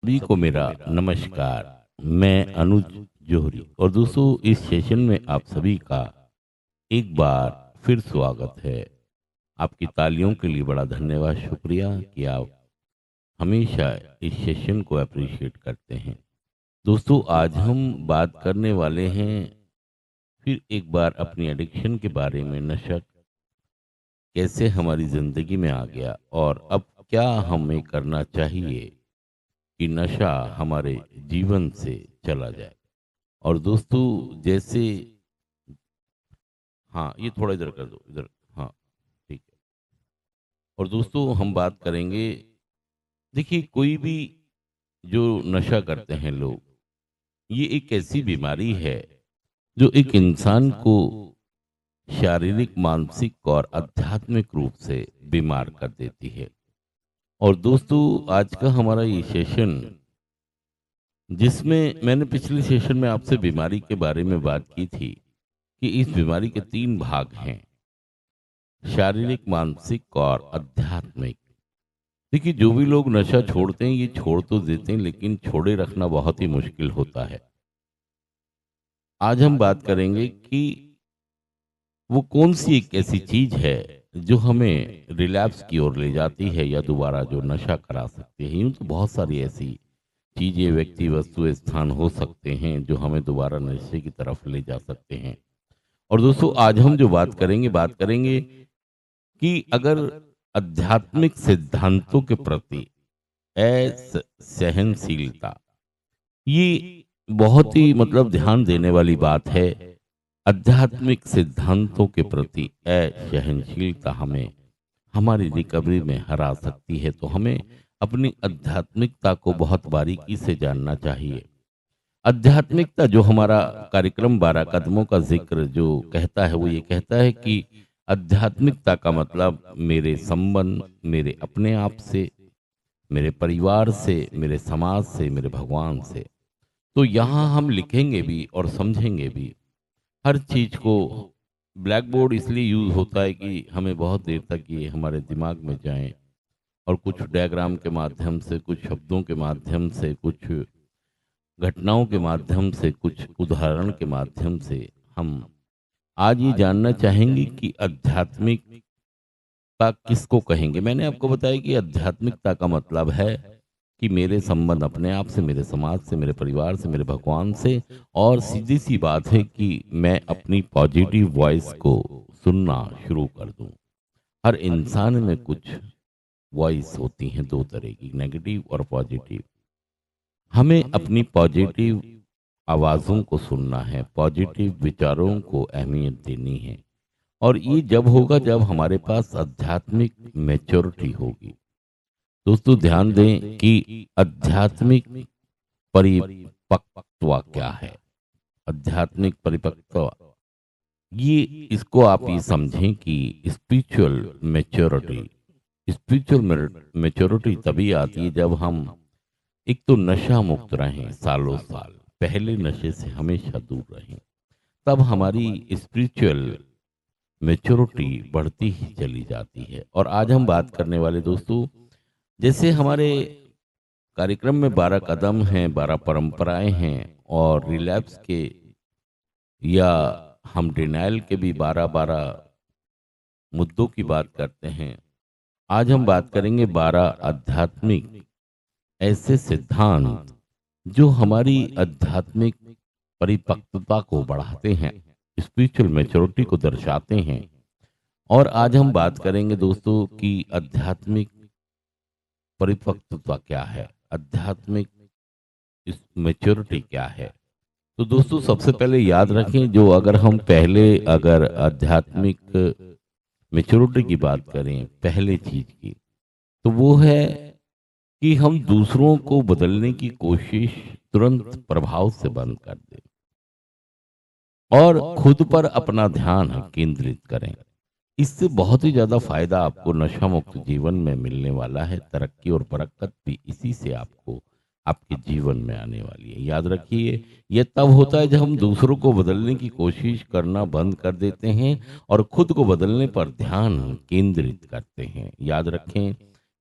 सभी को मेरा नमस्कार। मैं अनुज जोहरी और दोस्तों इस सेशन में आप सभी का एक बार फिर स्वागत है। आपकी तालियों के लिए बड़ा धन्यवाद, शुक्रिया कि आप हमेशा इस सेशन को अप्रिशिएट करते हैं। दोस्तों आज हम बात करने वाले हैं फिर एक बार अपनी एडिक्शन के बारे में। नशा कैसे हमारी ज़िंदगी में आ गया और अब क्या हमें करना चाहिए कि नशा हमारे जीवन से चला जाए। और दोस्तों जैसे, हाँ ये थोड़ा इधर कर दो, इधर, हाँ ठीक है। और दोस्तों हम बात करेंगे, देखिए कोई भी जो नशा करते हैं लोग, ये एक ऐसी बीमारी है जो एक इंसान को शारीरिक, मानसिक और आध्यात्मिक रूप से बीमार कर देती है। और दोस्तों आज का हमारा ये सेशन, जिसमें मैंने पिछले सेशन में आपसे बीमारी के बारे में बात की थी कि इस बीमारी के 3 भाग हैं, शारीरिक, मानसिक और आध्यात्मिक। देखिए जो भी लोग नशा छोड़ते हैं ये छोड़ तो देते हैं, लेकिन छोड़े रखना बहुत ही मुश्किल होता है। आज हम बात करेंगे कि वो कौन सी एक ऐसी चीज है जो हमें रिलैप्स की ओर ले जाती है या दोबारा जो नशा करा सकती है। यूं तो बहुत सारी ऐसी चीजें, व्यक्ति, वस्तु, स्थान हो सकते हैं जो हमें दोबारा नशे की तरफ ले जा सकते हैं। और दोस्तों आज हम जो बात करेंगे कि अगर आध्यात्मिक सिद्धांतों के प्रति असहनशीलता, ये बहुत ही मतलब ध्यान देने वाली बात है। आध्यात्मिक सिद्धांतों के प्रति असहनशीलता हमें हमारी रिकवरी में हरा सकती है। तो हमें अपनी आध्यात्मिकता को बहुत बारीकी से जानना चाहिए। आध्यात्मिकता, जो हमारा कार्यक्रम 12 कदमों का जिक्र जो कहता है, वो ये कहता है कि आध्यात्मिकता का मतलब मेरे संबंध, मेरे अपने आप से, मेरे परिवार से, मेरे समाज से, मेरे भगवान से। तो यहाँ हम लिखेंगे भी और समझेंगे भी हर चीज को। ब्लैक बोर्ड इसलिए यूज होता है कि हमें बहुत देर तक ये हमारे दिमाग में जाए और कुछ डायग्राम के माध्यम से, कुछ शब्दों के माध्यम से, कुछ घटनाओं के माध्यम से, कुछ उदाहरण के माध्यम से हम आज ये जानना चाहेंगे कि आध्यात्मिकता किसको कहेंगे। मैंने आपको बताया कि आध्यात्मिकता का मतलब है कि मेरे संबंध अपने आप से, मेरे समाज से, मेरे परिवार से, मेरे भगवान से। और सीधी सी बात है कि मैं अपनी पॉजिटिव वॉइस को सुनना शुरू कर दूं। हर इंसान में कुछ वॉइस होती हैं, 2 तरह की, नेगेटिव और पॉजिटिव। हमें अपनी पॉजिटिव आवाज़ों को सुनना है, पॉजिटिव विचारों को अहमियत देनी है। और ये जब होगा जब हमारे पास आध्यात्मिक मैच्योरिटी होगी। दोस्तों ध्यान दें कि आध्यात्मिक परिपक्वता क्या है। आध्यात्मिक परिपक्वता, ये इसको आप ये समझें कि स्पिरिचुअल मैच्योरिटी, स्पिरिचुअल मैच्योरिटी तभी आती है जब हम एक तो नशा मुक्त रहें, सालों साल पहले नशे से हमेशा दूर रहें, तब हमारी स्पिरिचुअल मैच्योरिटी बढ़ती ही चली जाती है। और आज हम बात करने वाले दोस्तों, जैसे हमारे कार्यक्रम में 12 कदम हैं, 12 परंपराएं हैं, और रिलैप्स के या हम डिनाइल के भी 12 मुद्दों की बात करते हैं। आज हम बात करेंगे 12 आध्यात्मिक ऐसे सिद्धांत जो हमारी आध्यात्मिक परिपक्वता को बढ़ाते हैं, स्पिरिचुअल मैच्योरिटी को दर्शाते हैं। और आज हम बात करेंगे दोस्तों कि आध्यात्मिक परिपक्वता क्या है, आध्यात्मिक मैच्योरिटी क्या है। तो दोस्तों सबसे पहले याद रखें, जो अगर हम पहले अगर आध्यात्मिक मैच्योरिटी की बात करें, पहले चीज की, तो वो है कि हम दूसरों को बदलने की कोशिश तुरंत प्रभाव से बंद कर दें और खुद पर अपना ध्यान केंद्रित करें। इससे बहुत ही ज्यादा फायदा आपको नशा मुक्त जीवन में मिलने वाला है। तरक्की और बरकत भी इसी से आपको आपके जीवन में आने वाली है। याद रखिए, यह तब होता है जब हम दूसरों को बदलने की कोशिश करना बंद कर देते हैं और खुद को बदलने पर ध्यान केंद्रित करते हैं। याद रखें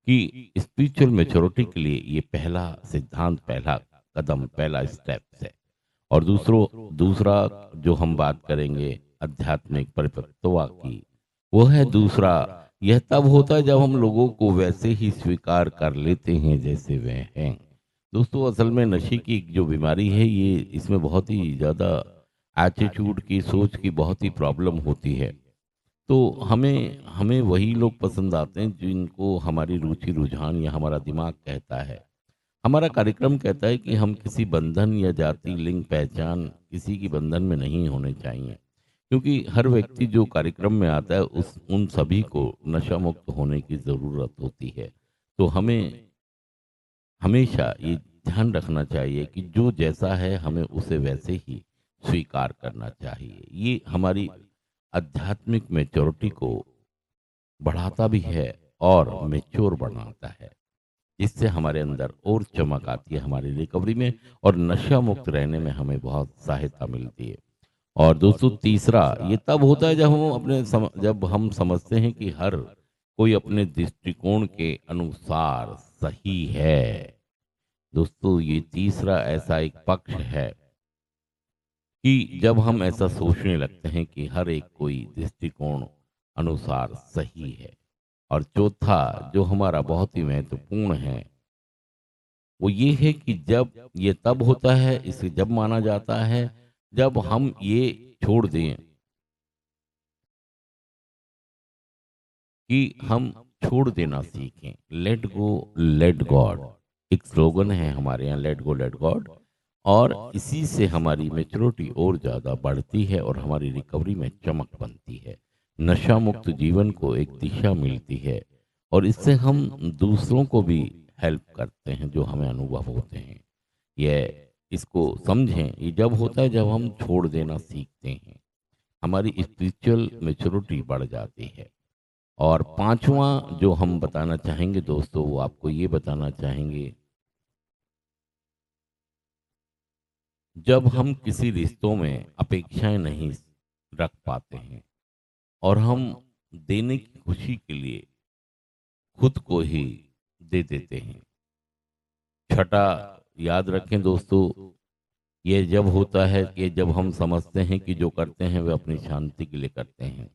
कि स्पिरिचुअल मैच्योरिटी के लिए ये पहला सिद्धांत, पहला कदम, पहला स्टेप है। और दूसरा जो हम बात करेंगे आध्यात्मिक परिपक्वता की, वो है दूसरा। यह तब होता है जब हम लोगों को वैसे ही स्वीकार कर लेते हैं जैसे वे हैं। दोस्तों, असल में नशे की जो बीमारी है, ये इसमें बहुत ही ज़्यादा एटीट्यूड की, सोच की बहुत ही प्रॉब्लम होती है। तो हमें हमें वही लोग पसंद आते हैं जिनको हमारी रुचि रुझान या हमारा दिमाग कहता है, हमारा कार्यक्रम कहता है कि हम किसी बंधन या जाति, लिंग, पहचान किसी की बंधन में नहीं होने चाहिए। क्योंकि हर व्यक्ति जो कार्यक्रम में आता है, उस उन सभी को नशा मुक्त होने की ज़रूरत होती है। तो हमें हमेशा ये ध्यान रखना चाहिए कि जो जैसा है हमें उसे वैसे ही स्वीकार करना चाहिए। ये हमारी आध्यात्मिक मैच्योरिटी को बढ़ाता भी है और मैच्योर बनाता है, जिससे हमारे अंदर और चमक आती है हमारी रिकवरी में, और नशा मुक्त रहने में हमें बहुत सहायता मिलती है। और दोस्तों, तीसरा ये तब होता है जब जब हम समझते हैं कि हर कोई अपने दृष्टिकोण के अनुसार सही है। दोस्तों, ये तीसरा ऐसा एक पक्ष है कि जब हम ऐसा सोचने लगते हैं कि हर एक कोई दृष्टिकोण अनुसार सही है। और चौथा जो हमारा बहुत ही महत्वपूर्ण है, वो ये है कि जब ये तब होता है, इसे जब माना जाता है जब हम ये छोड़ दें कि हम छोड़ देना सीखें। लेट गो, लेट गॉड, एक स्लोगन है हमारे यहाँ, लेट गो लेट गॉड। और इसी से हमारी मेच्योरिटी और ज़्यादा बढ़ती है और हमारी रिकवरी में चमक बनती है। नशा मुक्त जीवन को एक दिशा मिलती है, और इससे हम दूसरों को भी हेल्प करते हैं जो हमें अनुभव होते हैं। यह इसको समझें, ये जब होता है जब हम छोड़ देना सीखते हैं, हमारी स्पिरिचुअल मेच्योरिटी बढ़ जाती है। और पांचवा जो हम बताना चाहेंगे दोस्तों, वो आपको ये बताना चाहेंगे, जब हम किसी रिश्तों में अपेक्षाएं नहीं रख पाते हैं और हम देने की खुशी के लिए खुद को ही दे देते हैं। छठा, याद रखें दोस्तों, ये जब होता है कि जब हम समझते हैं कि जो करते हैं वे अपनी शांति के लिए करते हैं।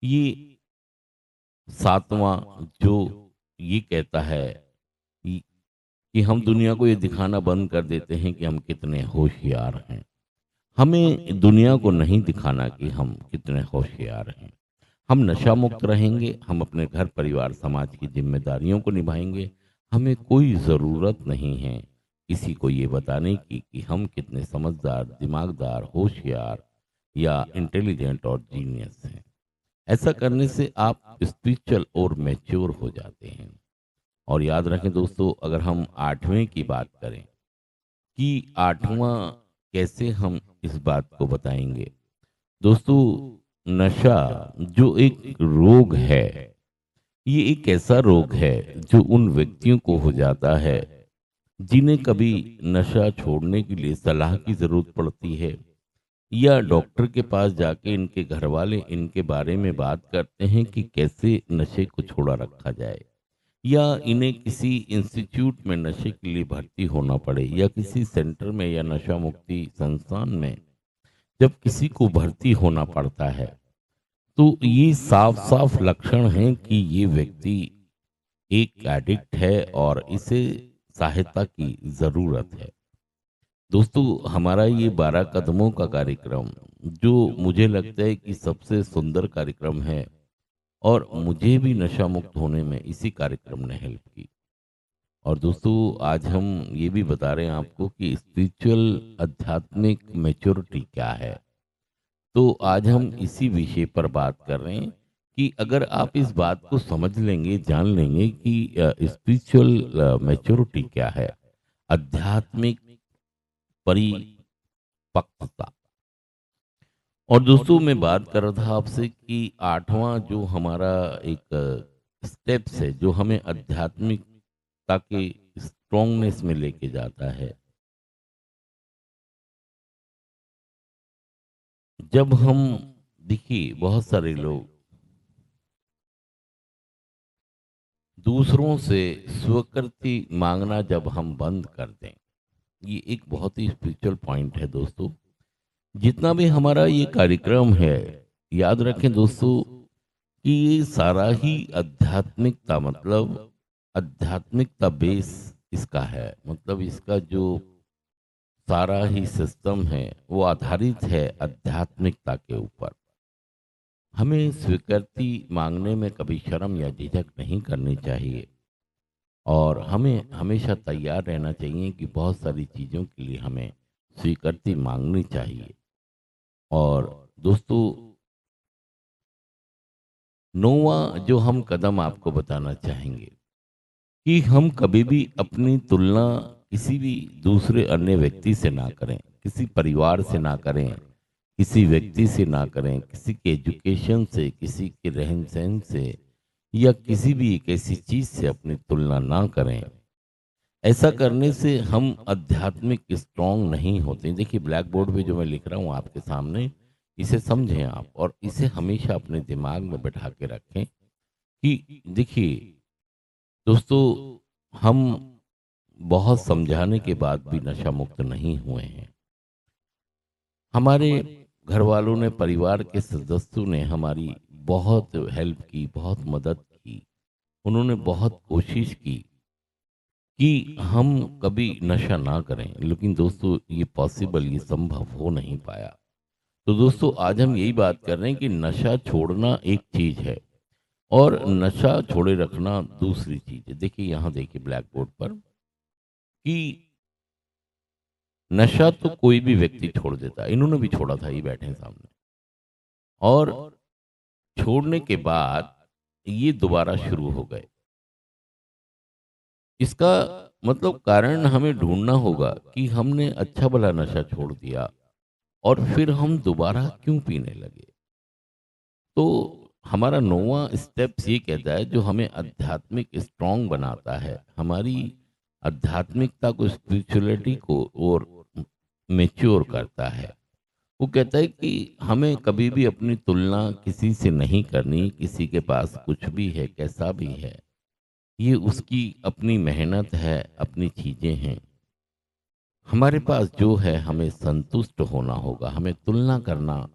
ये सातवां जो ये कहता है कि कि हम दुनिया को ये दिखाना बंद कर देते हैं कि हम कितने होशियार हैं। हमें दुनिया को नहीं दिखाना कि हम कितने होशियार हैं। हम नशा मुक्त रहेंगे, हम अपने घर परिवार समाज की जिम्मेदारियों को निभाएंगे। हमें कोई ज़रूरत नहीं है किसी को ये बताने की कि हम कितने समझदार, दिमागदार, होशियार या इंटेलिजेंट और जीनियस हैं। ऐसा करने से आप स्पिरिचुअल और मैच्योर हो जाते हैं। और याद रखें दोस्तों, अगर हम आठवें की बात करें कि आठवां कैसे हम इस बात को बताएंगे, दोस्तों, नशा जो एक रोग है, ये एक ऐसा रोग है जो उन व्यक्तियों को हो जाता है जिन्हें कभी नशा छोड़ने के लिए सलाह की जरूरत पड़ती है, या डॉक्टर के पास जाके इनके घर वाले इनके बारे में बात करते हैं कि कैसे नशे को छोड़ा रखा जाए, या इन्हें किसी इंस्टीट्यूट में नशे के लिए भर्ती होना पड़े, या किसी सेंटर में या नशा मुक्ति संस्थान में जब किसी को भर्ती होना पड़ता है, तो ये साफ साफ लक्षण हैं कि ये व्यक्ति एक एडिक्ट है और इसे सहायता की जरूरत है। दोस्तों, हमारा ये 12 कदमों का कार्यक्रम, जो मुझे लगता है कि सबसे सुंदर कार्यक्रम है, और मुझे भी नशा मुक्त होने में इसी कार्यक्रम ने हेल्प की। और दोस्तों, आज हम ये भी बता रहे हैं आपको कि स्पिरिचुअल आध्यात्मिक मैच्योरिटी क्या है। तो आज हम इसी विषय पर बात कर रहे हैं कि अगर आप इस बात को समझ लेंगे, जान लेंगे कि स्पिरिचुअल मैच्योरिटी क्या है, आध्यात्मिक परिपक्वता। और दोस्तों, मैं बात कर रहा था आपसे कि आठवां जो हमारा एक स्टेप्स है जो हमें आध्यात्मिकता के स्ट्रोंगनेस में लेके जाता है। जब हम, देखिए, बहुत सारे लोग दूसरों से स्वीकृति मांगना जब हम बंद कर दें, ये एक बहुत ही स्पिरिचुअल पॉइंट है दोस्तों। जितना भी हमारा ये कार्यक्रम है, याद रखें दोस्तों कि ये सारा ही आध्यात्मिकता, मतलब आध्यात्मिकता बेस इसका है। मतलब इसका जो सारा ही सिस्टम है वो आधारित है आध्यात्मिकता के ऊपर। हमें स्वीकृति मांगने में कभी शर्म या झिझक नहीं करनी चाहिए, और हमें हमेशा तैयार रहना चाहिए कि बहुत सारी चीज़ों के लिए हमें स्वीकृति मांगनी चाहिए। और दोस्तों, नौवां जो हम कदम आपको बताना चाहेंगे कि हम कभी भी अपनी तुलना किसी भी दूसरे अन्य व्यक्ति से ना करें, किसी परिवार से ना करें, किसी व्यक्ति से ना करें, किसी के एजुकेशन से, किसी के रहन सहन से, या किसी भी एक ऐसी चीज से अपनी तुलना ना करें। ऐसा करने से हम आध्यात्मिक स्ट्रांग नहीं होते। देखिए, ब्लैक बोर्ड पे जो मैं लिख रहा हूँ आपके सामने, इसे समझें आप, और इसे हमेशा अपने दिमाग में बैठा के रखें कि देखिए दोस्तों, हम बहुत समझाने के बाद भी नशा मुक्त नहीं हुए हैं। हमारे घर वालों ने, परिवार के सदस्यों ने हमारी बहुत हेल्प की, बहुत मदद की। उन्होंने बहुत कोशिश की कि हम कभी नशा ना करें, लेकिन दोस्तों ये पॉसिबल, ये संभव हो नहीं पाया। तो दोस्तों, आज हम यही बात कर रहे हैं कि नशा छोड़ना एक चीज है और नशा छोड़े रखना दूसरी चीज है। देखिए, यहाँ देखिए ब्लैक बोर्ड पर कि नशा तो कोई भी व्यक्ति छोड़ देता है। इन्होंने भी छोड़ा था, ये बैठे हैं सामने। और छोड़ने के बाद ये दोबारा शुरू हो गए। इसका मतलब कारण हमें ढूंढना होगा कि हमने अच्छा भला नशा छोड़ दिया और फिर हम दोबारा क्यों पीने लगे। तो हमारा नौवां स्टेप्स ये कहता है, जो हमें आध्यात्मिक स्ट्रांग बनाता है, हमारी आध्यात्मिकता को, स्पिरिचुअलिटी को और मेच्योर करता है। वो कहता है कि हमें कभी भी अपनी तुलना किसी से नहीं करनी। किसी के पास कुछ भी है, कैसा भी है, ये उसकी अपनी मेहनत है, अपनी चीजें हैं। हमारे पास जो है, हमें संतुष्ट होना होगा। हमें तुलना करना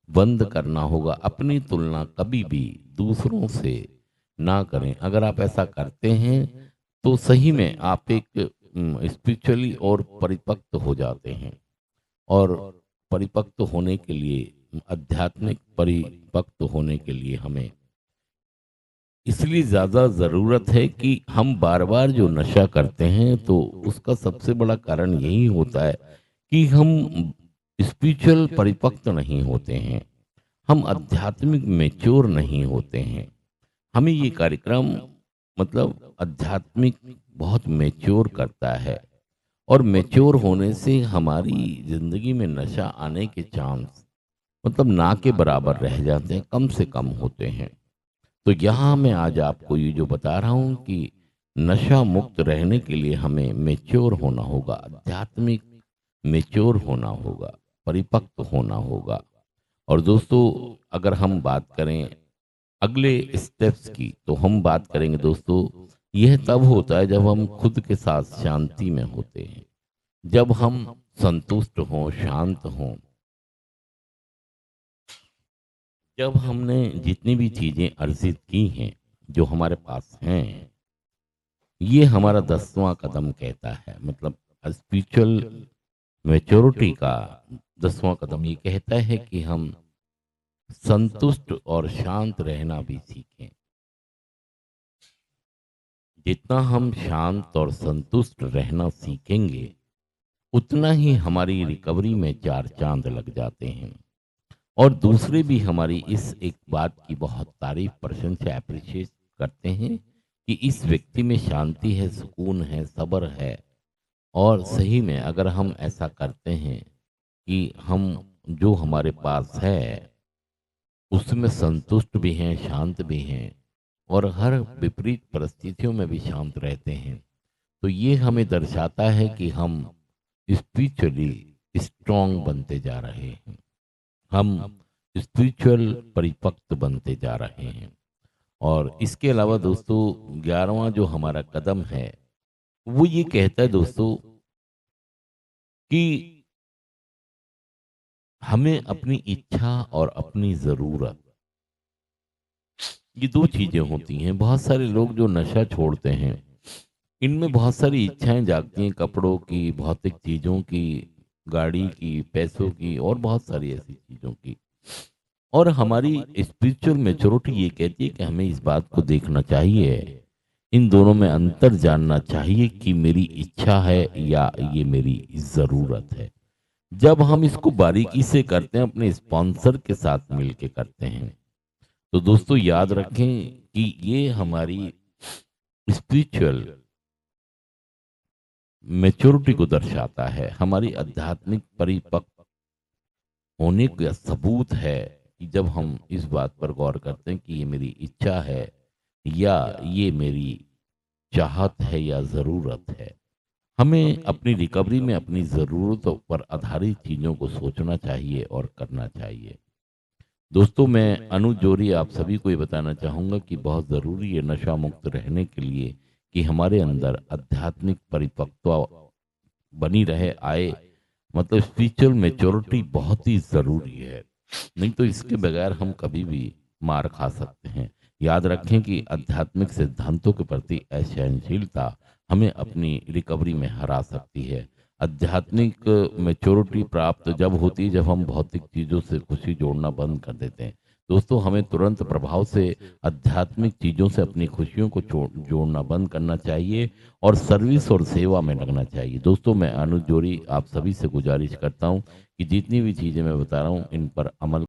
बंद करना होगा। अपनी तुलना कभी भी दूसरों से ना करें। अगर आप ऐसा करते हैं तो सही में आप एक स्पिरिचुअली और परिपक्व हो जाते हैं। और परिपक्व होने के लिए, आध्यात्मिक परिपक्व होने के लिए हमें इसलिए ज़्यादा ज़रूरत है कि हम बार बार जो नशा करते हैं, तो उसका सबसे बड़ा कारण यही होता है कि हम स्पिरिचुअल परिपक्व नहीं होते हैं, हम आध्यात्मिक मेच्योर नहीं होते हैं। हमें ये कार्यक्रम, मतलब आध्यात्मिक, बहुत मेच्योर करता है। और मेच्योर होने से हमारी जिंदगी में नशा आने के चांस, मतलब ना के बराबर रह जाते हैं, कम से कम होते हैं। तो यहाँ मैं आज आपको ये जो बता रहा हूँ कि नशा मुक्त रहने के लिए हमें मेच्योर होना होगा, आध्यात्मिक मेच्योर होना होगा, परिपक्व होना होगा। और दोस्तों, अगर हम बात करें अगले स्टेप्स की, तो हम बात करेंगे दोस्तों, यह तब होता है जब हम खुद के साथ शांति में होते हैं, जब हम संतुष्ट हों, शांत हों, जब हमने जितनी भी चीजें अर्जित की हैं, जो हमारे पास हैं। ये हमारा 10वां कदम कहता है, मतलब स्पिरिचुअल मैच्योरिटी का 10वां कदम ये कहता है कि हम संतुष्ट और शांत रहना भी सीखें। जितना हम शांत और संतुष्ट रहना सीखेंगे, उतना ही हमारी रिकवरी में चार चांद लग जाते हैं। और दूसरे भी हमारी इस एक बात की बहुत तारीफ, प्रशंसा, अप्रिशिएट करते हैं कि इस व्यक्ति में शांति है, सुकून है, सब्र है। और सही में अगर हम ऐसा करते हैं कि हम जो हमारे पास है उसमें संतुष्ट भी हैं, शांत भी हैं, और हर विपरीत परिस्थितियों में भी शांत रहते हैं, तो ये हमें दर्शाता है कि हम स्पिरिचुअली स्ट्रांग बनते जा रहे हैं, हम स्पिरिचुअल परिपक्व बनते जा रहे हैं। और इसके अलावा दोस्तों 11वां जो हमारा कदम है, वो ये कहता है दोस्तों कि हमें अपनी इच्छा और अपनी ज़रूरत, ये 2 चीज़ें होती हैं। बहुत सारे लोग जो नशा छोड़ते हैं, इनमें बहुत सारी इच्छाएँ जागती हैं कपड़ों की, भौतिक चीज़ों की, गाड़ी की, पैसों की और बहुत सारी ऐसी चीज़ों की। और हमारी स्पिरिचुअल मैच्योरिटी ये कहती है कि हमें इस बात को देखना चाहिए, इन दोनों में अंतर जानना चाहिए कि मेरी इच्छा है या ये मेरी ज़रूरत है। जब हम इसको बारीकी से करते हैं, अपने स्पॉन्सर के साथ मिलके करते हैं, तो दोस्तों याद रखें कि ये हमारी स्पिरिचुअल मैच्योरिटी को दर्शाता है, हमारी आध्यात्मिक परिपक्व होने का सबूत है कि जब हम इस बात पर गौर करते हैं कि ये मेरी इच्छा है या ये मेरी चाहत है या ज़रूरत है। हमें अपनी रिकवरी में अपनी ज़रूरतों पर आधारित चीज़ों को सोचना चाहिए और करना चाहिए। दोस्तों, मैं अनुज जोरी आप सभी को ये बताना चाहूँगा कि बहुत ज़रूरी है नशा मुक्त रहने के लिए कि हमारे अंदर आध्यात्मिक परिपक्वता बनी रहे, आए, मतलब स्पिरिचुअल मैच्योरिटी बहुत ही ज़रूरी है। नहीं तो इसके बगैर हम कभी भी मार खा सकते हैं। याद रखें कि आध्यात्मिक सिद्धांतों के प्रति असहनशीलता हमें अपनी रिकवरी में हरा सकती है। आध्यात्मिक मैच्योरिटी प्राप्त जब होती है जब हम भौतिक चीज़ों से खुशी जोड़ना बंद कर देते हैं। दोस्तों, हमें तुरंत प्रभाव से आध्यात्मिक चीज़ों से अपनी खुशियों को जोड़ना बंद करना चाहिए और सर्विस और सेवा में लगना चाहिए। दोस्तों, मैं अनुज जोरी आप सभी से गुजारिश करता हूँ कि जितनी भी चीज़ें मैं बता रहा हूँ इन पर अमल